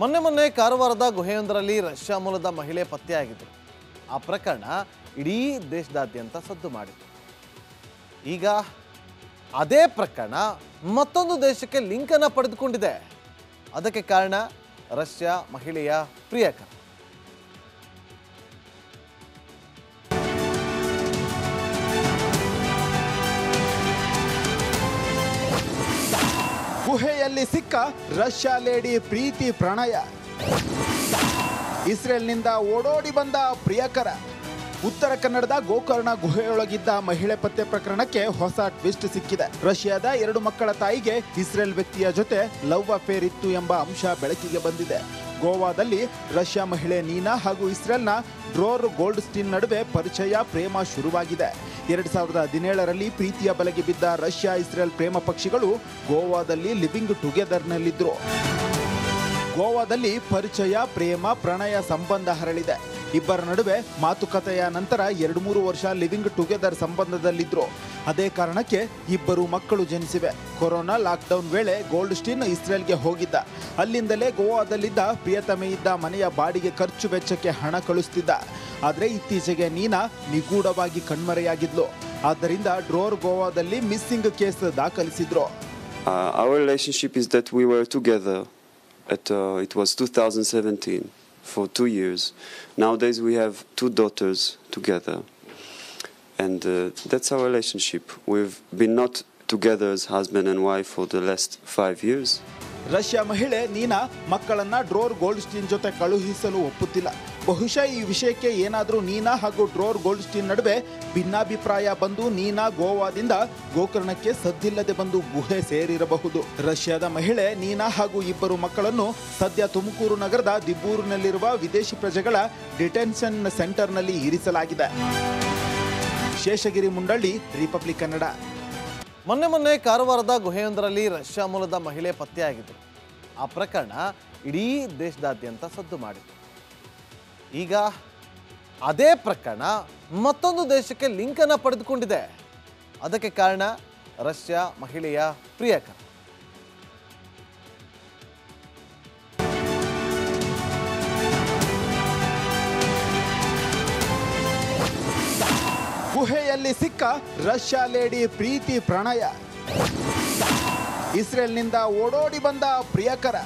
ಮೊನ್ನೆ ಕಾರವಾರದ ಗುಹೆಯೊಂದರಲ್ಲಿ ರಷ್ಯಾ ಮೂಲದ ಮಹಿಳೆ ಪತ್ತೆಯಾಗಿದ್ದರು. ಆ ಪ್ರಕರಣ ಇಡೀ ದೇಶದಾದ್ಯಂತ ಸದ್ದು ಮಾಡಿತು. ಈಗ ಅದೇ ಪ್ರಕರಣ ಮತ್ತೊಂದು ದೇಶಕ್ಕೆ ಲಿಂಕ್ ಅನ್ನು ಪಡೆದುಕೊಂಡಿದೆ. ಅದಕ್ಕೆ ಕಾರಣ ರಷ್ಯಾ ಮಹಿಳೆಯ ಪ್ರಿಯಕರ. ಗುಹೆಯಲ್ಲಿ ಸಿಕ್ಕ ರಷ್ಯಾ ಲೇಡಿ ಪ್ರೀತಿ ಪ್ರಣಯ. ಇಸ್ರೇಲ್ನಿಂದ ಓಡೋಡಿ ಬಂದ ಪ್ರಿಯಕರ. ಉತ್ತರ ಕನ್ನಡದ ಗೋಕರ್ಣ ಗುಹೆಯೊಳಗಿದ್ದ ಮಹಿಳೆ ಪತ್ತೆ ಪ್ರಕರಣಕ್ಕೆ ಹೊಸ ಟ್ವಿಸ್ಟ್ ಸಿಕ್ಕಿದೆ. ರಷ್ಯಾದ 2 ಮಕ್ಕಳ ತಾಯಿಗೆ ಇಸ್ರೇಲ್ ವ್ಯಕ್ತಿಯ ಜೊತೆ ಲವ್ ಅಫೇರ್ ಇತ್ತು ಎಂಬ ಅಂಶ ಬೆಳಕಿಗೆ ಬಂದಿದೆ. ಗೋವಾದಲ್ಲಿ ರಷ್ಯಾ ಮಹಿಳೆ ನೀನಾ ಹಾಗೂ ಇಸ್ರೇಲ್ನ ಡ್ರೋರ್ ಗೋಲ್ಡ್ಸ್ಟೀನ್ ನಡುವೆ ಪರಿಚಯ ಪ್ರೇಮ ಶುರುವಾಗಿದೆ. 2017ರಲ್ಲಿ ಪ್ರೀತಿಯ ಬಲೆಗೆ ಬಿದ್ದ ರಷ್ಯಾ ಇಸ್ರೇಲ್ ಪ್ರೇಮ ಪಕ್ಷಿಗಳು ಗೋವಾದಲ್ಲಿ ಲಿವಿಂಗ್ ಟುಗೆದರ್ನಲ್ಲಿದ್ದರು. ಗೋವಾದಲ್ಲಿ ಪರಿಚಯ, ಪ್ರೇಮ, ಪ್ರಣಯ ಸಂಬಂಧ ಹರಳಿದೆ. ಇಬ್ಬರ ನಡುವೆ ಮಾತುಕತೆಯ ನಂತರ 2-3 ವರ್ಷ ಲಿವಿಂಗ್ ಟುಗೆದರ್ ಸಂಬಂಧದಲ್ಲಿದ್ರು. ಅದೇ ಕಾರಣಕ್ಕೆ ಇಬ್ಬರು ಮಕ್ಕಳು ಜನಿಸಿವೆ. ಕೊರೋನಾ ಲಾಕ್ಡೌನ್ ವೇಳೆ ಗೋಲ್ಡ್ಸ್ಟೀನ್ ಇಸ್ರೇಲ್ಗೆ ಹೋಗಿದ್ದ. ಅಲ್ಲಿಂದಲೇ ಗೋವಾದಲ್ಲಿದ್ದ ಪ್ರಿಯತಮೆ ಇದ್ದ ಮನೆಯ ಬಾಡಿಗೆ ಖರ್ಚು ವೆಚ್ಚಕ್ಕೆ ಹಣ ಕಳಿಸ್ತಿದ್ದ. ಆದರೆ ಇತ್ತೀಚೆಗೆ ನೀನಾ ನಿಗೂಢವಾಗಿ ಕಣ್ಮರೆಯಾಗಿದ್ಲು. ಆದ್ದರಿಂದ ಡ್ರೋರ್ ಗೋವಾದಲ್ಲಿ ಮಿಸ್ಸಿಂಗ್ ಕೇಸ್ ದಾಖಲಿಸಿದ್ರು. Our relationship is that we were together it was 2017 for 2 years. Nowadays we have 2 daughters together, and that's our relationship. We've been not together as husband and wife for the last 5 years. Russia ಮಹಿಳೆ ನೀನಾ ಮಕ್ಕಳನ್ನ ಡ್ರೋರ್ Goldstein ಜೊತೆ ಕಳುಹಿಸಲು ಒಪ್ಪುತ್ತಿಲ್ಲ. ಬಹುಶಃ ಈ ವಿಷಯಕ್ಕೆ ಏನಾದರೂ ನೀನಾ ಹಾಗೂ ಡ್ರೋರ್ Goldstein ನಡುವೆ ಭಿನ್ನಾಭಿಪ್ರಾಯ ಬಂದು ನೀನಾ ಗೋವಾದಿಂದ ಗೋಕರ್ಣಕ್ಕೆ ಸದ್ದಿಲ್ಲದೆ ಬಂದು ಗುಹೆ ಸೇರಿರಬಹುದು. ರಷ್ಯಾದ ಮಹಿಳೆ ನೀನಾ ಹಾಗೂ ಇಬ್ಬರು ಮಕ್ಕಳನ್ನು ಸದ್ಯ ತುಮಕೂರು ನಗರದ ದಿಬ್ಬೂರಿನಲ್ಲಿರುವ ವಿದೇಶಿ ಪ್ರಜೆಗಳ ಡಿಟೆನ್ಷನ್ ಸೆಂಟರ್ನಲ್ಲಿ ಇರಿಸಲಾಗಿದೆ. ಶೇಷಗಿರಿ ಮುಂಡಳ್ಳಿ, ರಿಪಬ್ಲಿಕ್ ಕನ್ನಡ. ಮೊನ್ನೆ ಕಾರವಾರದ ಗುಹೆಯೊಂದರಲ್ಲಿ ರಷ್ಯಾ ಮೂಲದ ಮಹಿಳೆ ಪತ್ತೆಯಾಗಿದ್ದರು. ಆ ಪ್ರಕರಣ ಇಡೀ ದೇಶದಾದ್ಯಂತ ಸದ್ದು ಮಾಡಿತು. ಈಗ ಅದೇ ಪ್ರಕರಣ ಮತ್ತೊಂದು ದೇಶಕ್ಕೆ ಲಿಂಕ್ ಅನ್ನು ಪಡೆದುಕೊಂಡಿದೆ. ಅದಕ್ಕೆ ಕಾರಣ ರಷ್ಯಾ ಮಹಿಳೆಯ ಪ್ರಿಯಕರ. ಗುಹೆಯಲ್ಲಿ ಸಿಕ್ಕ ರಷ್ಯಾ ಲೇಡಿ ಪ್ರೀತಿ ಪ್ರಣಯ. ಇಸ್ರೇಲ್ನಿಂದ ಓಡೋಡಿ ಬಂದ ಪ್ರಿಯಕರ.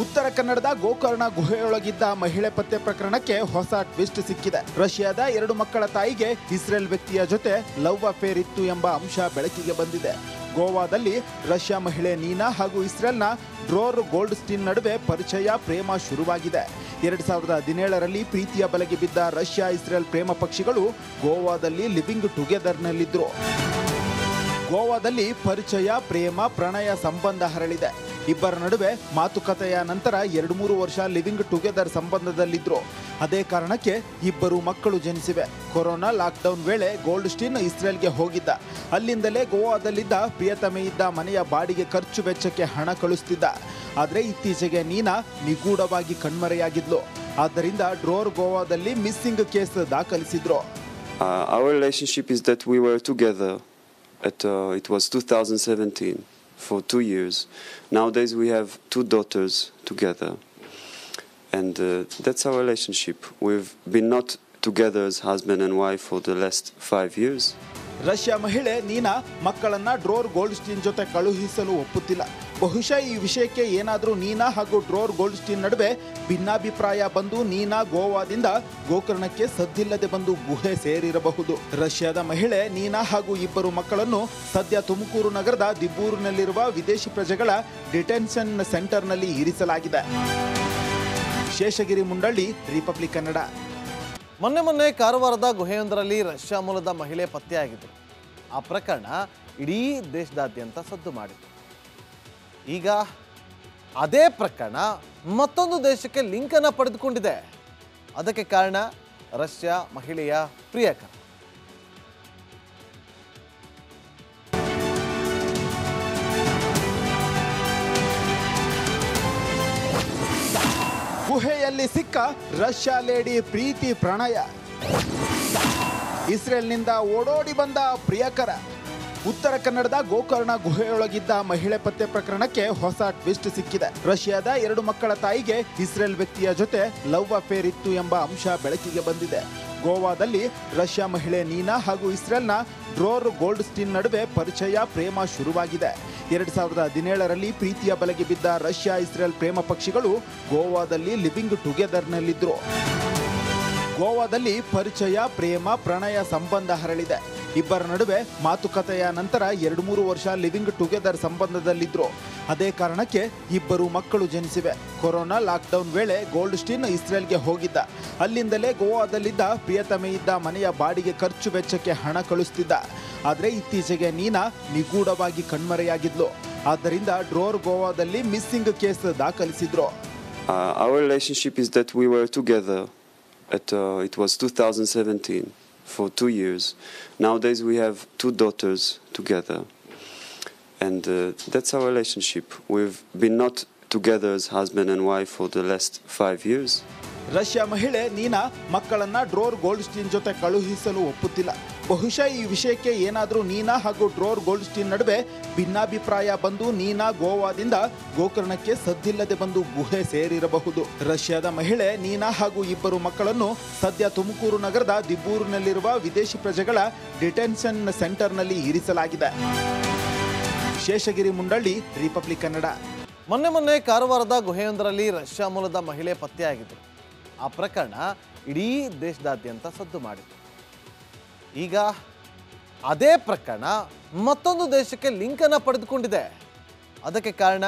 ಉತ್ತರ ಕನ್ನಡದ ಗೋಕರ್ಣ ಗುಹೆಯೊಳಗಿದ್ದ ಮಹಿಳೆ ಪತ್ತೆ ಪ್ರಕರಣಕ್ಕೆ ಹೊಸ ಟ್ವಿಸ್ಟ್ ಸಿಕ್ಕಿದೆ. ರಷ್ಯಾದ 2 ಮಕ್ಕಳ ತಾಯಿಗೆ ಇಸ್ರೇಲ್ ವ್ಯಕ್ತಿಯ ಜೊತೆ ಲವ್ ಅಫೇರ್ ಇತ್ತು ಎಂಬ ಅಂಶ ಬೆಳಕಿಗೆ ಬಂದಿದೆ. ಗೋವಾದಲ್ಲಿ ರಷ್ಯಾ ಮಹಿಳೆ ನೀನಾ ಹಾಗೂ ಇಸ್ರೇಲ್ನ ಡ್ರೋರ್ ಗೋಲ್ಡ್ಸ್ಟೀನ್ ನಡುವೆ ಪರಿಚಯ, ಪ್ರೇಮ ಶುರುವಾಗಿದೆ. 2017ರಲ್ಲಿ ಪ್ರೀತಿಯ ಬಲೆಗೆ ಬಿದ್ದ ರಷ್ಯಾ ಇಸ್ರೇಲ್ ಪ್ರೇಮ ಪಕ್ಷಿಗಳು ಗೋವಾದಲ್ಲಿ ಲಿವಿಂಗ್ ಟುಗೆದರ್ನಲ್ಲಿದ್ದರು. ಗೋವಾದಲ್ಲಿ ಪರಿಚಯ, ಪ್ರೇಮ, ಪ್ರಣಯ ಸಂಬಂಧ ಹರಳಿದೆ. ಇಬ್ಬರ ನಡುವೆ ಮಾತುಕತೆಯ ನಂತರ 2-3 ವರ್ಷ ಲಿವಿಂಗ್ ಟುಗೆದರ್ ಸಂಬಂಧದಲ್ಲಿದ್ರು. ಅದೇ ಕಾರಣಕ್ಕೆ ಇಬ್ಬರು ಮಕ್ಕಳು ಜನಿಸಿವೆ. ಕೊರೋನಾ ಲಾಕ್ಡೌನ್ ವೇಳೆ ಗೋಲ್ಡ್ಸ್ಟೀನ್ ಇಸ್ರೇಲ್ಗೆ ಹೋಗಿದ್ದ. ಅಲ್ಲಿಂದಲೇ ಗೋವಾದಲ್ಲಿದ್ದ ಪ್ರಿಯತಮೆ ಇದ್ದ ಮನೆಯ ಬಾಡಿಗೆ ಖರ್ಚು ವೆಚ್ಚಕ್ಕೆ ಹಣ ಕಳಿಸ್ತಿದ್ದ. ಆದರೆ ಇತ್ತೀಚೆಗೆ ನೀನಾ ನಿಗೂಢವಾಗಿ ಕಣ್ಮರೆಯಾಗಿದ್ಲು. ಆದ್ದರಿಂದ ಡ್ರೋರ್ ಗೋವಾದಲ್ಲಿ ಮಿಸ್ಸಿಂಗ್ ಕೇಸ್ ದಾಖಲಿಸಿದ್ರು. Our relationship is that we were together it was 2017 for 2 years. Nowadays we have 2 daughters together, and that's our relationship. We've been not together as husband and wife for the last 5 years. Russia ಮಹಿಳೆ ನೀನಾ ಮಕ್ಕಳನ್ನ ಡ್ರೋರ್ Goldstein ಜೊತೆ ಕಳುಹಿಸಲು ಒಪ್ಪುತ್ತಿಲ್ಲ. ಬಹುಶಃ ಈ ವಿಷಯಕ್ಕೆ ಏನಾದರೂ ನೀನಾ ಹಾಗೂ ಡ್ರೋರ್ Goldstein ನಡುವೆ ಭಿನ್ನಾಭಿಪ್ರಾಯ ಬಂದು ನೀನಾ ಗೋವಾದಿಂದ ಗೋಕರ್ಣಕ್ಕೆ ಸದ್ದಿಲ್ಲದೆ ಬಂದು ಗುಹೆ ಸೇರಿರಬಹುದು. ರಷ್ಯಾದ ಮಹಿಳೆ ನೀನಾ ಹಾಗೂ ಇಬ್ಬರು ಮಕ್ಕಳನ್ನು ಸದ್ಯ ತುಮಕೂರು ನಗರದ ದಿಬ್ಬೂರಿನಲ್ಲಿರುವ ವಿದೇಶಿ ಪ್ರಜೆಗಳ ಡಿಟೆನ್ಷನ್ ಸೆಂಟರ್ನಲ್ಲಿ ಇರಿಸಲಾಗಿದೆ. ಶೇಷಗಿರಿ ಮುಂಡಳ್ಳಿ, ರಿಪಬ್ಲಿಕ್ ಕನ್ನಡ. ಮೊನ್ನೆ ಕಾರವಾರದ ಗುಹೆಯೊಂದರಲ್ಲಿ ರಷ್ಯಾ ಮೂಲದ ಮಹಿಳೆ ಪತ್ತೆಯಾಗಿದ್ದರು. ಆ ಪ್ರಕರಣ ಇಡೀ ದೇಶದಾದ್ಯಂತ ಸದ್ದು ಮಾಡಿತು. ಈಗ ಅದೇ ಪ್ರಕರಣ ಮತ್ತೊಂದು ದೇಶಕ್ಕೆ ಲಿಂಕ್ ಅನ್ನು ಪಡೆದುಕೊಂಡಿದೆ. ಅದಕ್ಕೆ ಕಾರಣ ರಷ್ಯಾ ಮಹಿಳೆಯ ಪ್ರಿಯಕರ. ಗುಹೆಯಲ್ಲಿ ಸಿಕ್ಕ ರಷ್ಯಾ ಲೇಡಿ ಪ್ರೀತಿ ಪ್ರಣಯ. ಇಸ್ರೇಲ್ನಿಂದ ಓಡೋಡಿ ಬಂದ ಪ್ರಿಯಕರ. ಉತ್ತರ ಕನ್ನಡದ ಗೋಕರ್ಣ ಗುಹೆಯೊಳಗಿದ್ದ ಮಹಿಳೆ ಪತ್ತೆ ಪ್ರಕರಣಕ್ಕೆ ಹೊಸ ಟ್ವಿಸ್ಟ್ ಸಿಕ್ಕಿದೆ. ರಷ್ಯಾದ 2 ಮಕ್ಕಳ ತಾಯಿಗೆ ಇಸ್ರೇಲ್ ವ್ಯಕ್ತಿಯ ಜೊತೆ ಲವ್ ಅಫೇರ್ ಇತ್ತು ಎಂಬ ಅಂಶ ಬೆಳಕಿಗೆ ಬಂದಿದೆ. ಗೋವಾದಲ್ಲಿ ರಷ್ಯಾ ಮಹಿಳೆ ನೀನಾ ಹಾಗೂ ಇಸ್ರೇಲ್ನ ಡ್ರೋರ್ ಗೋಲ್ಡ್ಸ್ಟೀನ್ ನಡುವೆ ಪರಿಚಯ ಪ್ರೇಮ ಶುರುವಾಗಿದೆ. 2017ರಲ್ಲಿ ಪ್ರೀತಿಯ ಬಲೆಗೆ ಬಿದ್ದ ರಷ್ಯಾ ಇಸ್ರೇಲ್ ಪ್ರೇಮ ಪಕ್ಷಿಗಳು ಗೋವಾದಲ್ಲಿ ಲಿವಿಂಗ್ ಟುಗೆದರ್ನಲ್ಲಿದ್ದರು. ಗೋವಾದಲ್ಲಿ ಪರಿಚಯ, ಪ್ರೇಮ, ಪ್ರಣಯ ಸಂಬಂಧ ಹರಳಿದೆ. ಇಬ್ಬರ ನಡುವೆ ಮಾತುಕತೆಯ ನಂತರ 2-3 ವರ್ಷ ಲಿವಿಂಗ್ ಟುಗೆದರ್ ಸಂಬಂಧದಲ್ಲಿದ್ರು. ಅದೇ ಕಾರಣಕ್ಕೆ ಇಬ್ಬರು ಮಕ್ಕಳು ಜನಿಸಿವೆ. ಕೊರೋನಾ ಲಾಕ್ಡೌನ್ ವೇಳೆ ಗೋಲ್ಡ್ಸ್ಟೀನ್ ಇಸ್ರೇಲ್ಗೆ ಹೋಗಿದ್ದ. ಅಲ್ಲಿಂದಲೇ ಗೋವಾದಲ್ಲಿದ್ದ ಪ್ರಿಯತಮೆಯಿದ್ದ ಮನೆಯ ಬಾಡಿಗೆ ಖರ್ಚು ವೆಚ್ಚಕ್ಕೆ ಹಣ ಕಳಿಸ್ತಿದ್ದ. ಆದರೆ ಇತ್ತೀಚೆಗೆ ನೀನಾ ನಿಗೂಢವಾಗಿ ಕಣ್ಮರೆಯಾಗಿದ್ಲು. ಆದ್ದರಿಂದ ಡ್ರೋರ್ ಗೋವಾದಲ್ಲಿ ಮಿಸ್ಸಿಂಗ್ ಕೇಸ್ ದಾಖಲಿಸಿದ್ರು. Our relationship is that we were together it was 2017 for 2 years. Nowadays we have 2 daughters together, and that's our relationship. We've been not together as husband and wife for the last 5 years. Russia ಮಹಿಳೆ ನೀನಾ ಮಕ್ಕಳನ್ನ ಡ್ರೋರ್ Goldstein ಜೊತೆ ಕಳುಹಿಸಲು ಒಪ್ಪುತ್ತಿಲ್ಲ. ಬಹುಶಃ ಈ ವಿಷಯಕ್ಕೆ ಏನಾದರೂ ನೀನಾ ಹಾಗೂ ಡ್ರೋರ್ Goldstein ನಡುವೆ ಭಿನ್ನಾಭಿಪ್ರಾಯ ಬಂದು ನೀನಾ ಗೋವಾದಿಂದ ಗೋಕರ್ಣಕ್ಕೆ ಸದ್ದಿಲ್ಲದೆ ಬಂದು ಗುಹೆ ಸೇರಿರಬಹುದು. ರಷ್ಯಾದ ಮಹಿಳೆ ನೀನಾ ಹಾಗೂ ಇಬ್ಬರು ಮಕ್ಕಳನ್ನು ಸದ್ಯ ತುಮಕೂರು ನಗರದ ದಿಬ್ಬೂರಿನಲ್ಲಿರುವ ವಿದೇಶಿ ಪ್ರಜೆಗಳ ಡಿಟೆನ್ಷನ್ ಸೆಂಟರ್ನಲ್ಲಿ ಇರಿಸಲಾಗಿದೆ. ಶೇಷಗಿರಿ ಮುಂಡಳ್ಳಿ, ರಿಪಬ್ಲಿಕ್ ಕನ್ನಡ. ಮೊನ್ನೆ ಕಾರವಾರದ ಗುಹೆಯೊಂದರಲ್ಲಿ ರಷ್ಯಾ ಮೂಲದ ಮಹಿಳೆ ಪತ್ತೆಯಾಗಿತ್ತು. ಆ ಪ್ರಕರಣ ಇಡೀ ದೇಶದಾದ್ಯಂತ ಸದ್ದು ಮಾಡಿತು. ಈಗ ಅದೇ ಪ್ರಕರಣ ಮತ್ತೊಂದು ದೇಶಕ್ಕೆ ಲಿಂಕನ್ನು ಪಡೆದುಕೊಂಡಿದೆ. ಅದಕ್ಕೆ ಕಾರಣ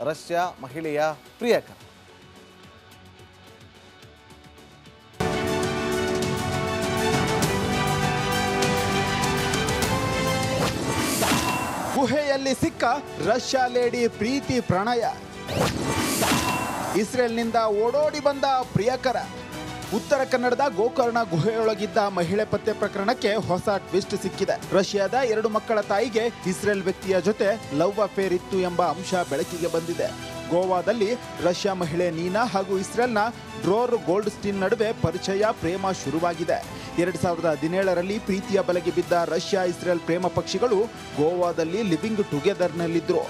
ರಷ್ಯಾ ಮಹಿಳೆಯ ಪ್ರಿಯಕರ. ಗುಹೆಯಲ್ಲಿ ಸಿಕ್ಕ ರಷ್ಯಾ ಲೇಡಿ ಪ್ರೀತಿ ಪ್ರಣಯ. ಇಸ್ರೇಲ್ನಿಂದ ಓಡೋಡಿ ಬಂದ ಪ್ರಿಯಕರ. ಉತ್ತರ ಕನ್ನಡದ ಗೋಕರ್ಣ ಗುಹೆಯೊಳಗಿದ್ದ ಮಹಿಳೆ ಪತ್ತೆ ಪ್ರಕರಣಕ್ಕೆ ಹೊಸ ಟ್ವಿಸ್ಟ್ ಸಿಕ್ಕಿದೆ. ರಷ್ಯಾದ 2 ಮಕ್ಕಳ ತಾಯಿಗೆ ಇಸ್ರೇಲ್ ವ್ಯಕ್ತಿಯ ಜೊತೆ ಲವ್ ಅಫೇರ್ ಇತ್ತು ಎಂಬ ಅಂಶ ಬೆಳಕಿಗೆ ಬಂದಿದೆ. ಗೋವಾದಲ್ಲಿ ರಷ್ಯಾ ಮಹಿಳೆ ನೀನಾ ಹಾಗೂ ಇಸ್ರೇಲ್ನ ಡ್ರೋರ್ ಗೋಲ್ಡ್ಸ್ಟೀನ್ ನಡುವೆ ಪರಿಚಯ, ಪ್ರೇಮ ಶುರುವಾಗಿದೆ. 2017ರಲ್ಲಿ ಪ್ರೀತಿಯ ಬಲೆಗೆ ಬಿದ್ದ ರಷ್ಯಾ ಇಸ್ರೇಲ್ ಪ್ರೇಮ ಪಕ್ಷಿಗಳು ಗೋವಾದಲ್ಲಿ ಲಿವಿಂಗ್ ಟುಗೆದರ್ನಲ್ಲಿದ್ದರು.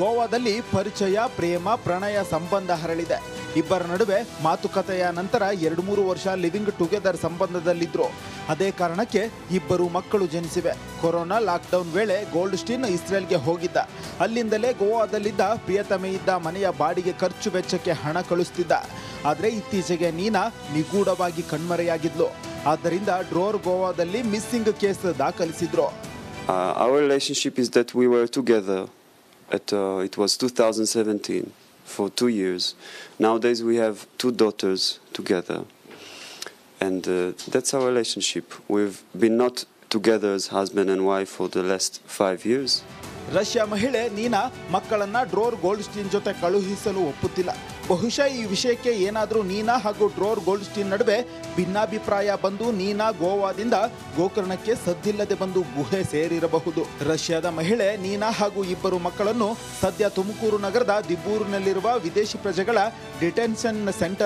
ಗೋವಾದಲ್ಲಿ ಪರಿಚಯ, ಪ್ರೇಮ, ಪ್ರಣಯ ಸಂಬಂಧ ಹರಳಿದೆ. ಇಬ್ಬರ ನಡುವೆ ಮಾತುಕತೆಯ ನಂತರ 2-3 ವರ್ಷ ಲಿವಿಂಗ್ ಟುಗೆದರ್ ಸಂಬಂಧದಲ್ಲಿದ್ರು. ಅದೇ ಕಾರಣಕ್ಕೆ ಇಬ್ಬರು ಮಕ್ಕಳು ಜನಿಸಿವೆ. ಕೊರೋನಾ ಲಾಕ್ಡೌನ್ ವೇಳೆ ಗೋಲ್ಡ್ಸ್ಟೀನ್ ಇಸ್ರೇಲ್ಗೆ ಹೋಗಿದ್ದ. ಅಲ್ಲಿಂದಲೇ ಗೋವಾದಲ್ಲಿದ್ದ ಪ್ರಿಯತಮೆಯಿದ್ದ ಮನೆಯ ಬಾಡಿಗೆ ಖರ್ಚು ವೆಚ್ಚಕ್ಕೆ ಹಣ ಕಳಿಸ್ತಿದ್ದ. ಆದರೆ ಇತ್ತೀಚೆಗೆ ನೀನಾ ನಿಗೂಢವಾಗಿ ಕಣ್ಮರೆಯಾಗಿದ್ಲು. ಆದ್ದರಿಂದ ಡ್ರೋರ್ ಗೋವಾದಲ್ಲಿ ಮಿಸ್ಸಿಂಗ್ ಕೇಸ್ ದಾಖಲಿಸಿದ್ರು. Our relationship is that we were together it was 2017 for 2 years. Nowadays we have 2 daughters together, and that's our relationship. We've been not together as husband and wife for the last 5 years. Russia ಮಹಿಳೆ ನೀನಾ ಮಕ್ಕಳನ್ನ ಡ್ರೋರ್ Goldstein ಜೊತೆ ಕಳುಹಿಸಲು ಒಪ್ಪುತ್ತಿಲ್ಲ. ಬಹುಶಃ ಈ ವಿಷಯಕ್ಕೆ ಏನಾದರೂ ನೀನಾ ಹಾಗೂ ಡ್ರೋರ್ Goldstein ನಡುವೆ ಭಿನ್ನಾಭಿಪ್ರಾಯ ಬಂದು ನೀನಾ ಗೋವಾದಿಂದ ಗೋಕರ್ಣಕ್ಕೆ ಸದ್ದಿಲ್ಲದೆ ಬಂದು ಗುಹೆ ಸೇರಿರಬಹುದು. ರಷ್ಯಾದ ಮಹಿಳೆ ನೀನಾ ಹಾಗೂ ಇಬ್ಬರು ಮಕ್ಕಳನ್ನು ಸದ್ಯ ತುಮಕೂರು ನಗರದ ದಿಬ್ಬೂರಿನಲ್ಲಿರುವ ವಿದೇಶಿ ಪ್ರಜೆಗಳ ಡಿಟೆನ್ಷನ್ ಸೆಂಟರ್